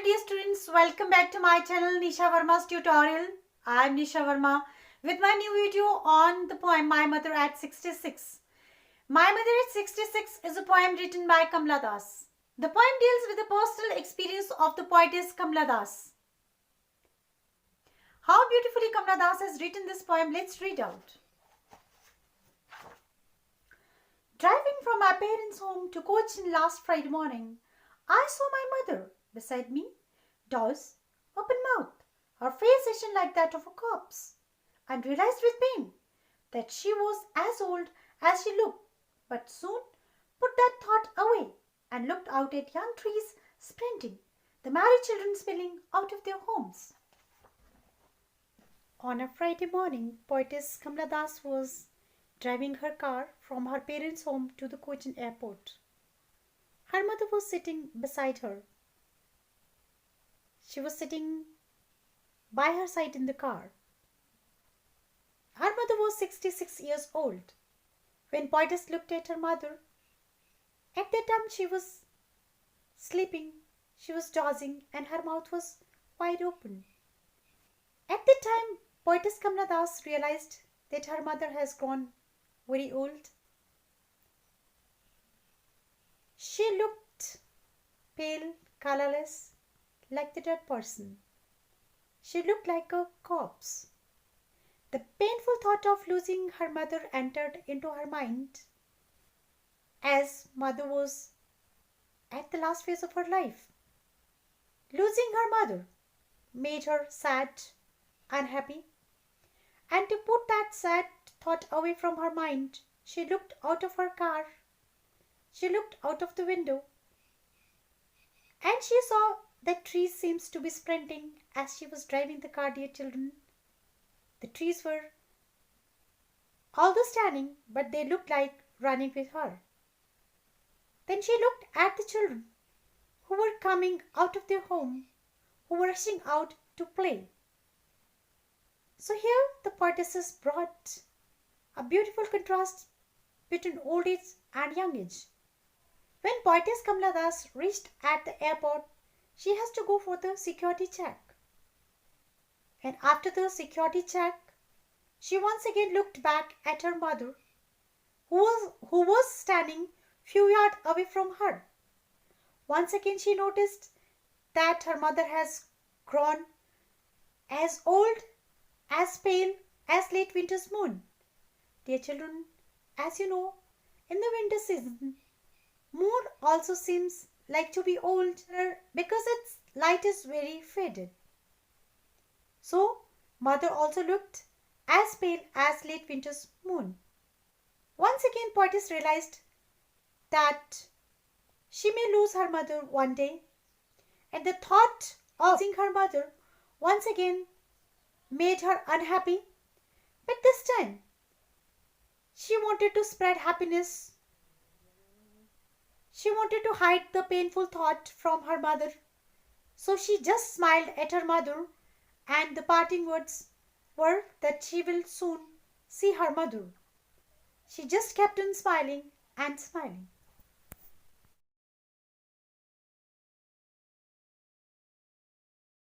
dear students, welcome back to my channel Nisha Verma's tutorial. I am Nisha Verma with my new video on the poem My Mother at 66. My Mother at 66 is a poem written by Kamla. The poem deals with the personal experience of the poetess Kamla. How beautifully Kamla has written this poem, let's read out. Driving from my parents' home to Cochin last Friday morning, I saw my mother beside me, doors, open mouth, her face ashen like that of a corpse, and realized with pain that she was as old as she looked, but soon put that thought away and looked out at young trees sprinting, the married children spilling out of their homes. On a Friday morning, poetess Kamla was driving her car from her parents' home to the Cochin airport. Her mother was sitting beside her. She was sitting by her side in the car. Her mother was 66 years old. When poetess looked at her mother, at that time she was sleeping, she was dozing, and her mouth was wide open. At that time, poetess Kamla realized that her mother has grown very old. She looked pale, colorless, like the dead person. She looked like a corpse. The painful thought of losing her mother entered into her mind, as mother was at the last phase of her life. Losing her mother made her sad, unhappy, and to put that sad thought away from her mind, she looked out of her car. She looked out of the window, and she saw that trees seems to be sprinting as she was driving the car, dear children. The trees were although standing, but they looked like running with her. Then she looked at the children who were coming out of their home, who were rushing out to play. So here the poetess brought a beautiful contrast between old age and young age. When poetess Kamla reached at the airport, she has to go for the security check. And after the security check, she once again looked back at her mother, who was standing few yards away from her. Once again she noticed that her mother has grown as old, as pale as late winter's moon. Dear children, as you know, in the winter season, moon also seems like to be old because its light is very faded. So, mother also looked as pale as late winter's moon. Once again, poetess realized that she may lose her mother one day, and the thought of losing her mother once again made her unhappy. But this time, she wanted to spread happiness. She wanted to hide the painful thought from her mother. So she just smiled at her mother, and the parting words were that she will soon see her mother. She just kept on smiling and smiling.